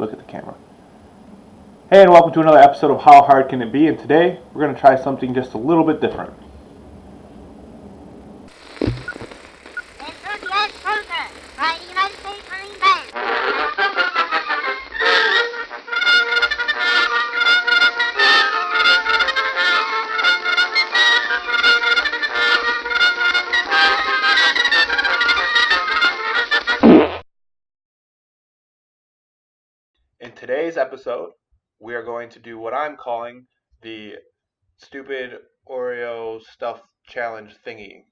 Look at the camera. Hey, and welcome to another episode of How Hard Can It Be? And today we're going to try something just a little bit different. In today's episode, we are going to do what I'm calling the stupid Oreo stuff challenge thingy.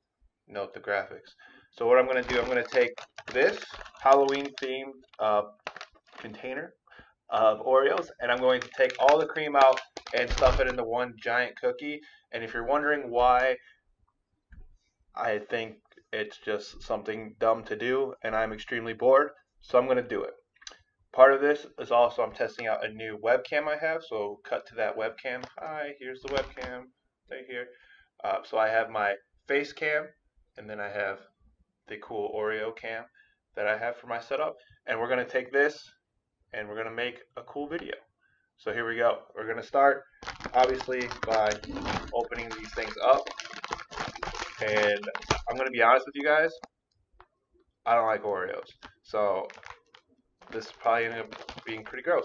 Note the graphics. So what I'm going to do, I'm going to take this Halloween themed container of Oreos, and I'm going to take all the cream out and stuff it into one giant cookie. And if you're wondering why I think it's just something dumb to do and I'm extremely bored, so I'm going to do it. Part of this is also I'm testing out a new webcam I have, so cut to that webcam. Hi, here's the webcam right here. So I have my face cam, and then I have the cool Oreo cam that I have for my setup. And we're going to take this and we're going to make a cool video. So here we go. We're going to start, obviously, by opening these things up. And I'm going to be honest with you guys, I don't like Oreos. So this is probably going to end up being pretty gross.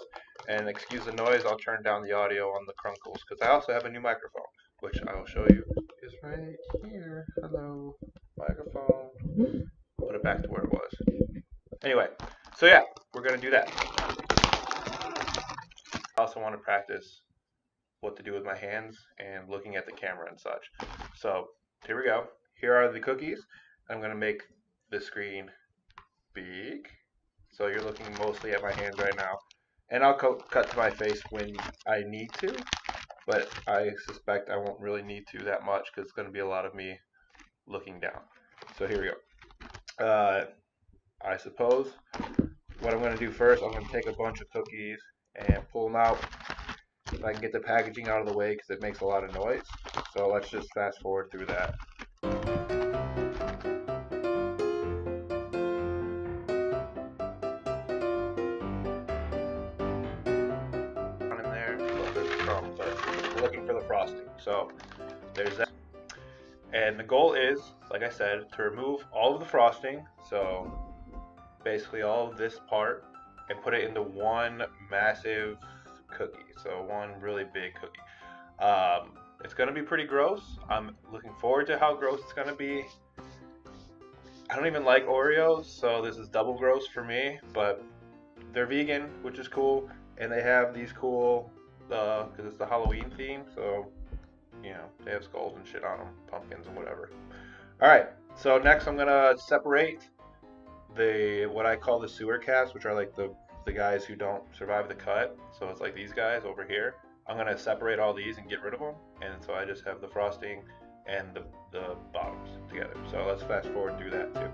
And excuse the noise, I'll turn down the audio on the crunkles because I also have a new microphone, which I will show you is right here. Hello, microphone. Put it back to where it was. Anyway, so yeah, we're going to do that. I also want to practice what to do with my hands and looking at the camera and such. So here we go. Here are the cookies. I'm going to make the screen big. So you're looking mostly at my hands right now. And I'll cut to my face when I need to, but I suspect I won't really need to that much because it's going to be a lot of me looking down. So here we go. I suppose what I'm going to do first, I'm going to take a bunch of cookies and pull them out if I can get the packaging out of the way because it makes a lot of noise. So let's just fast forward through that. In there, well, there's crumbs, but looking for the frosting. So there's that. And the goal is, like I said, to remove all of the frosting. So basically all of this part and put it into one massive cookie. So one really big cookie. It's going to be pretty gross. I'm looking forward to how gross it's going to be. I don't even like Oreos, so this is double gross for me, but they're vegan, which is cool, and they have these cool, because it's the Halloween theme, so, you know, they have skulls and shit on them, pumpkins and whatever. Alright, so next I'm going to separate what I call the sewer cats, which are like the guys who don't survive the cut. So it's like these guys over here. I'm gonna separate all these and get rid of them, and so I just have the frosting and the bottoms together. So let's fast forward through that too.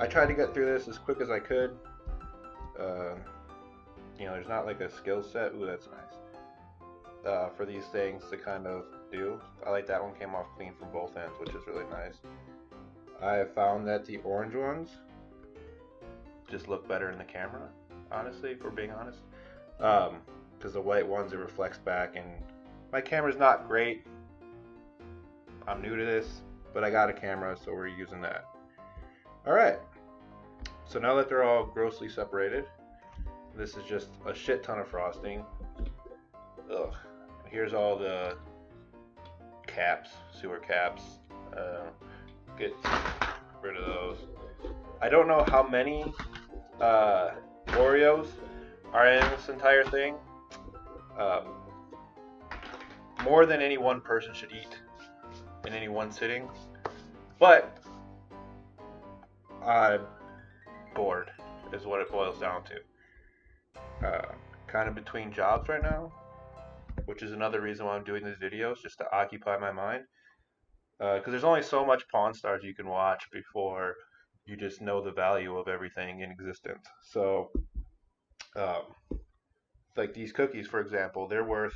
I tried to get through this as quick as I could. You know, there's not like a skill set. Ooh, that's nice. For these things to kind of do. I like that one came off clean from both ends, which is really nice. I have found that the orange ones just look better in the camera, honestly, if we're being honest. Because the white ones, it reflects back, and my camera's not great. I'm new to this, but I got a camera, so we're using that. Alright, so now that they're all grossly separated, this is just a shit ton of frosting. Ugh. Here's all the caps, sewer caps. Get rid of those. I don't know how many Oreos are in this entire thing. More than any one person should eat in any one sitting. But I'm bored is what it boils down to. Kind of between jobs right now, which is another reason why I'm doing these videos, just to occupy my mind. Because there's only so much Pawn Stars you can watch before you just know the value of everything in existence. So Um, like these cookies, for example, they're worth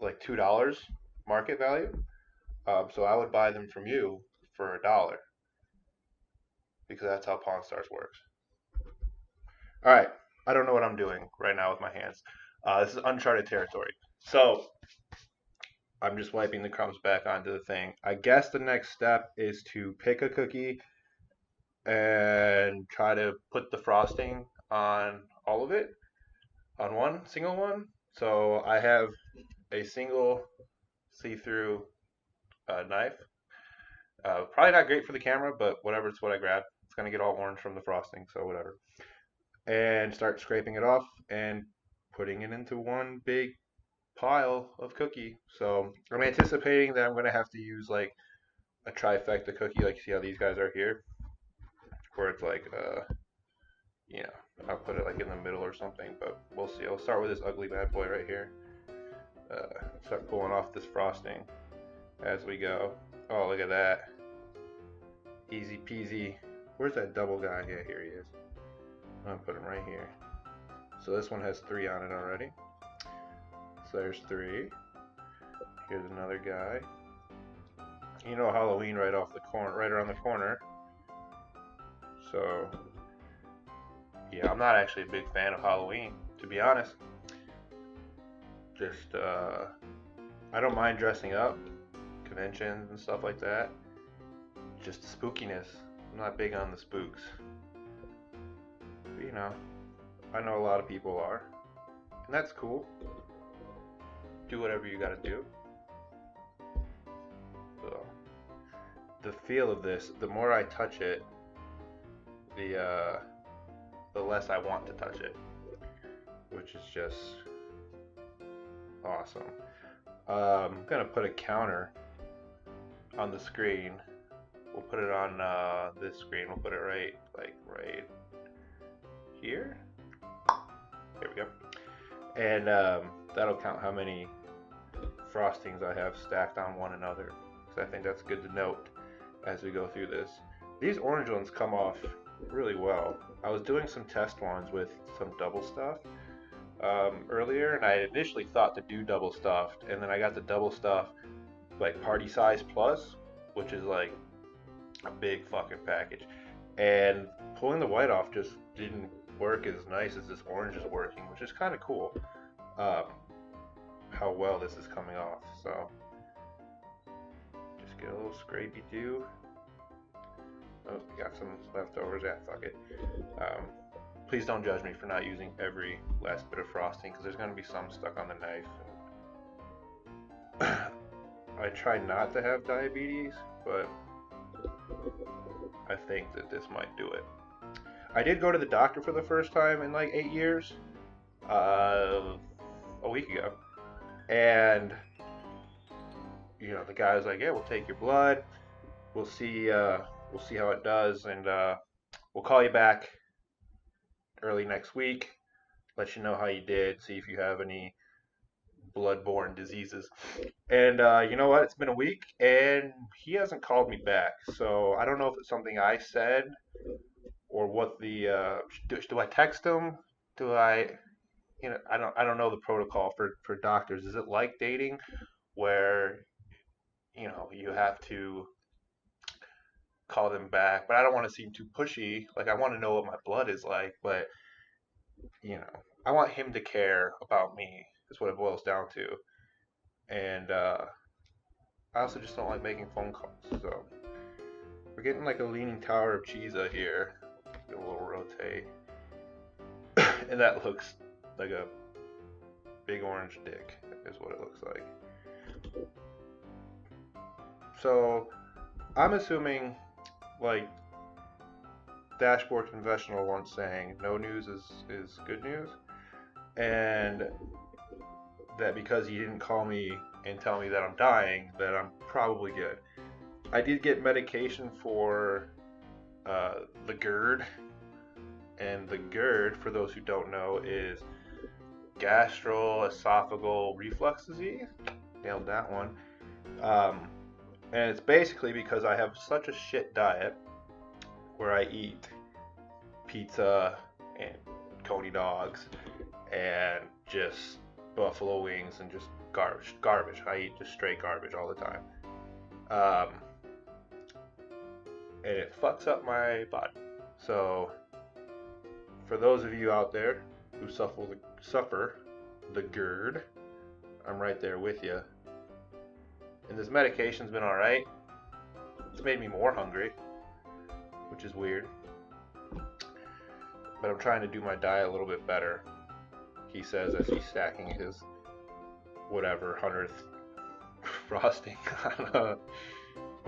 like $2 market value. So I would buy them from you for $1 because that's how Pawn Stars works. All right, I don't know what I'm doing right now with my hands. This is uncharted territory. So I'm just wiping the crumbs back onto the thing. I guess the next step is to pick a cookie and try to put the frosting on all of it on one single one. So I have a single see-through knife. Probably not great for the camera, but whatever. It's what I grabbed. It's gonna get all orange from the frosting, so whatever. And start scraping it off and putting it into one big pile of cookie. So I'm anticipating that I'm gonna have to use like a trifecta cookie, like you see how these guys are here, where it's like you know, I'll put it like in the middle or something, but we'll see. I'll start with this ugly bad boy right here. Start pulling off this frosting as we go. Oh, look at that. Easy peasy. Where's that double guy? Yeah, here he is. I'm gonna put him right here. So this one has 3 on it already. So there's 3. Here's another guy. You know, Halloween right off the corner, right around the corner. So yeah, I'm not actually a big fan of Halloween, to be honest. Just I don't mind dressing up, conventions and stuff like that. Just the spookiness. I'm not big on the spooks. But you know, I know a lot of people are, and that's cool. Do whatever you gotta do. So, the feel of this, the more I touch it, the less I want to touch it, which is just awesome. I'm gonna put a counter on the screen. We'll put it on this screen. We'll put it right here. There we go. And that'll count how many frostings I have stacked on one another. So I think that's good to note as we go through this. These orange ones come off really well. I was doing some test ones with some double stuff earlier, and I initially thought to do double stuffed, and then I got the double stuff like party size plus, which is like a big fucking package, and pulling the white off just didn't work as nice as this orange is working, which is kind of cool. Um, how well this is coming off. So just get a little scrapey too. Oh, got some leftovers. Yeah, fuck it. Please don't judge me for not using every last bit of frosting because there's going to be some stuck on the knife. I try not to have diabetes, but I think that this might do it. I did go to the doctor for the first time in like 8 years, a week ago, and you know the guy was like, "Yeah, we'll take your blood, we'll see how it does, and we'll call you back early next week, let you know how you did, see if you have any bloodborne diseases." And you know what? It's been a week, and he hasn't called me back. So I don't know if it's something I said or what the do I text him? Do I? You know, I don't know the protocol for doctors. Is it like dating where you know you have to call them back, but I don't want to seem too pushy. Like I want to know what my blood is like, but you know, I want him to care about me. Is what it boils down to. And I also just don't like making phone calls. So we're getting like a leaning tower of cheese out here. Get a little rotate, and that looks like a big orange dick. Is what it looks like. So I'm assuming like Dashboard Confessional once saying no news is good news, and that because he didn't call me and tell me that I'm dying, that I'm probably good. I did get medication for the GERD, and the GERD, for those who don't know, is gastroesophageal reflux disease. Nailed that one. Um, and it's basically because I have such a shit diet where I eat pizza and coney dogs and just buffalo wings and just garbage. I eat just straight garbage all the time. Um, and it fucks up my body. So for those of you out there who suffer the GERD, I'm right there with you. And this medication's been alright. It's made me more hungry, which is weird. But I'm trying to do my diet a little bit better, he says as he's stacking his whatever 100th frosting on a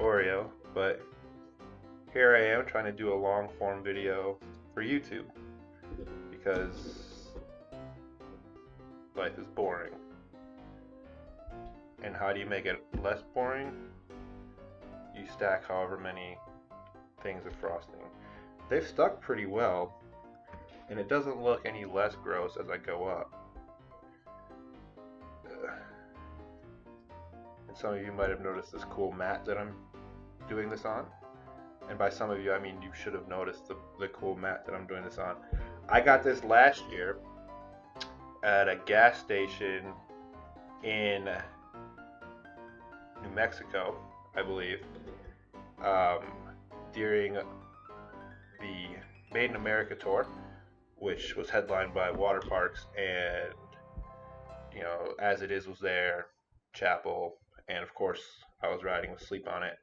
Oreo. But here I am trying to do a long form video for YouTube because life is boring. And how do you make it less boring? You stack however many things of frosting. They've stuck pretty well, and it doesn't look any less gross as I go up. And some of you might have noticed this cool mat that I'm doing this on. And by some of you, I mean you should have noticed the cool mat that I'm doing this on. I got this last year at a gas station in New Mexico, I believe, during the Made in America tour, which was headlined by Water Parks, and you know, As It Is was there, Chapel, and of course I was riding with Sleep on It.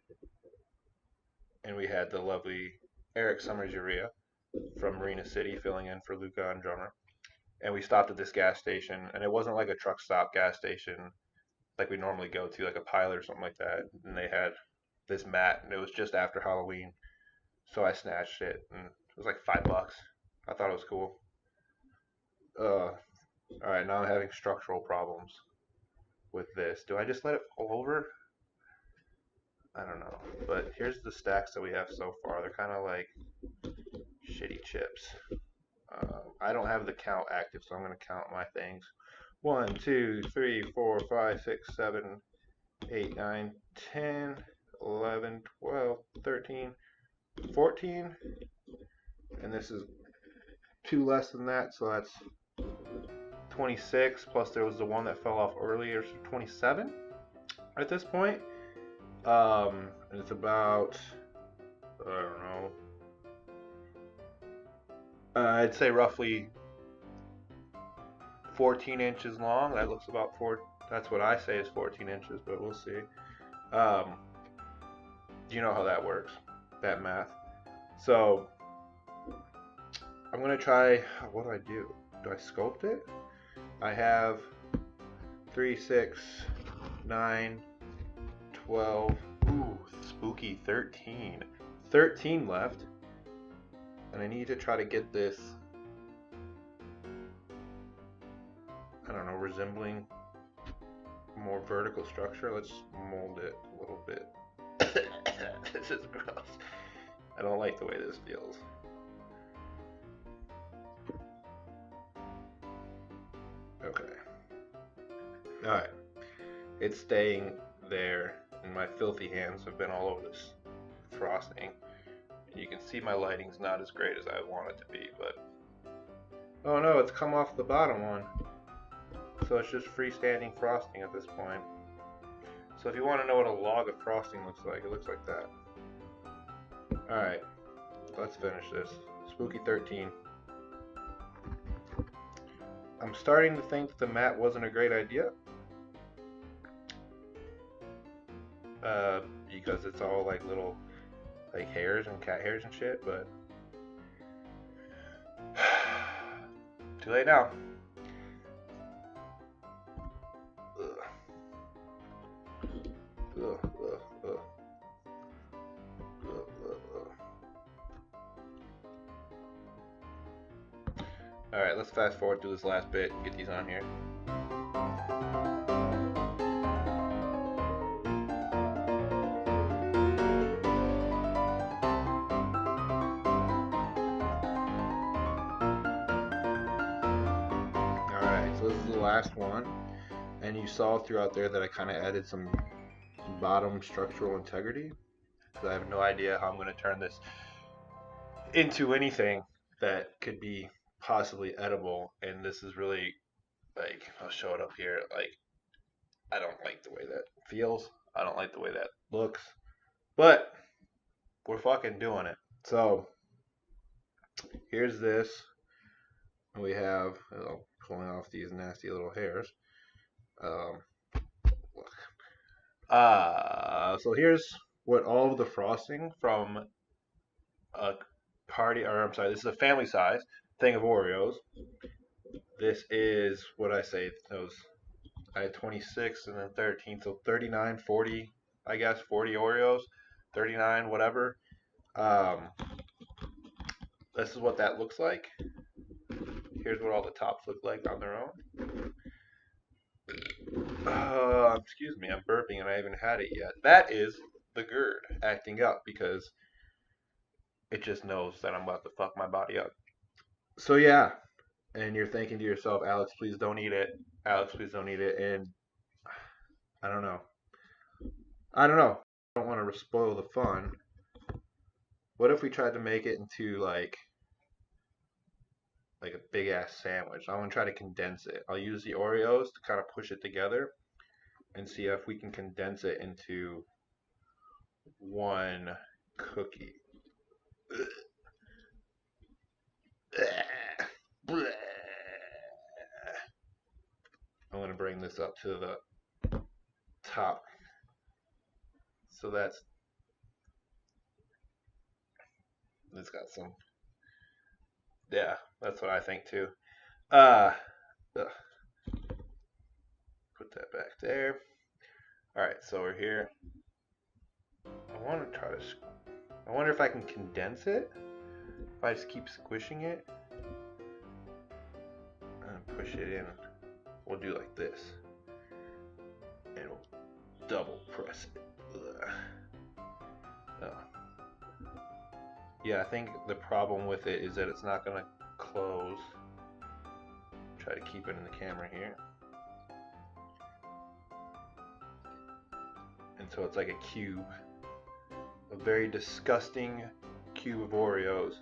And we had the lovely Eric Summers Urea from Marina City filling in for Luca on drummer. And we stopped at this gas station, and it wasn't like a truck stop gas station like we normally go to, like a Pilot or something like that. And they had this mat, and it was just after Halloween, so I snatched it, and it was like $5. I thought it was cool. All right, now I'm having structural problems with this. Do I just let it fall over? I don't know. But here's the stacks that we have so far. They're kind of like shitty chips. I don't have the count active, so I'm going to count my things. 1, 2, 3, 4, 5, 6, 7, 8, 9, 10, 11, 12, 13, 14. And this is 2 less than that, so that's 26. Plus there was the one that fell off earlier, so 27 at this point. And it's about, I don't know, I'd say roughly 14 inches long. That looks about 4. That's what I say is 14 inches, but we'll see. You know how that works, that math. So I'm gonna try. What do I do? Do I sculpt it? I have 3, 6, 9, 12. Ooh, spooky 13. 13 left, and I need to try to get this, I don't know, resembling more vertical structure. Let's mold it a little bit. This is gross. I don't like the way this feels. Okay. Alright. It's staying there, and my filthy hands have been all over this frosting. And you can see my lighting's not as great as I want it to be, but... Oh no, it's come off the bottom one. So it's just freestanding frosting at this point. So if you want to know what a log of frosting looks like, it looks like that. Alright, let's finish this. Spooky 13. I'm starting to think that the mat wasn't a great idea. Because it's all like little like hairs and cat hairs and shit, but too late now. Alright, let's fast forward through this last bit and get these on here. Alright, so this is the last one. And you saw throughout there that I kind of added some bottom structural integrity. Because I have no idea how I'm going to turn this into anything that could be possibly edible, and this is really like, I'll show it up here. Like, I don't like the way that feels. I don't like the way that looks, but we're fucking doing it. So here's this. We have pulling off these nasty little hairs. Um, so here's what all of the frosting from a party, or I'm sorry, this is a family size thing of Oreos. This is what I say, those, I had 26 and then 13, so 39, 40, I guess, 40 Oreos, 39, whatever. Um, this is what that looks like. Here's what all the tops look like on their own. Excuse me, I'm burping and I haven't had it yet. That is the GERD acting up because it just knows that I'm about to fuck my body up. So yeah, and you're thinking to yourself, Alex, please don't eat it. Alex, please don't eat it. And I don't know. I don't know. I don't want to spoil the fun. What if we tried to make it into like a big ass sandwich? I want to try to condense it. I'll use the Oreos to kind of push it together and see if we can condense it into one cookie. I'm going to bring this up to the top. So it's got some, yeah, that's what I think too. Uh, ugh. Put that back there. All right, so we're here. I want to try to, I wonder if I can condense it. If I just keep squishing it and push it in, we'll do like this. And we'll double press it. Oh. Yeah, I think the problem with it is that it's not going to close. Try to keep it in the camera here. And so it's like a cube. A very disgusting cube of Oreos.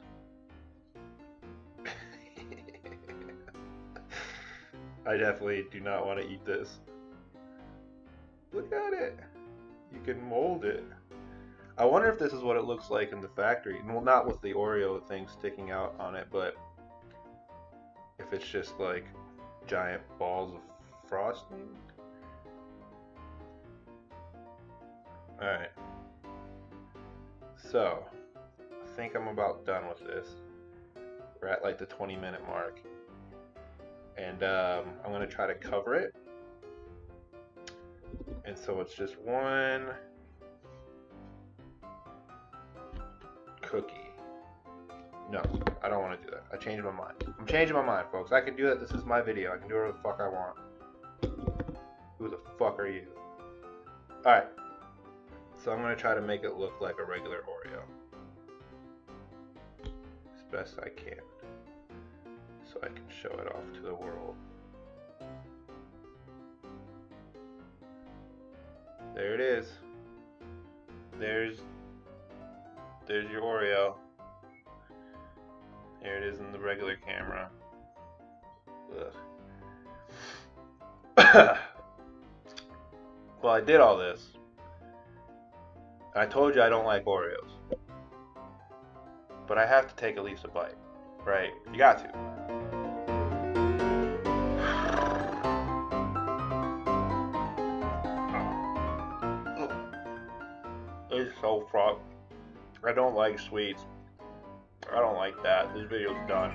I definitely do not want to eat this. Look at it. You can mold it. I wonder if this is what it looks like in the factory. Well, not with the Oreo thing sticking out on it, but if it's just like giant balls of frosting. Alright. So, I think I'm about done with this. We're at like the 20-minute mark. And I'm going to try to cover it. And so it's just one cookie. No, I don't want to do that. I changed my mind. I'm changing my mind, folks. I can do that. This is my video. I can do whatever the fuck I want. Who the fuck are you? Alright. So I'm going to try to make it look like a regular Oreo. As best I can. So I can show it off to the world. There it is. There's your Oreo. Here it is in the regular camera. Ugh. Well, I did all this. I told you I don't like Oreos. But I have to take at least a bite. Right? You got to. It's so frog. I don't like sweets. I don't like that. This video's done.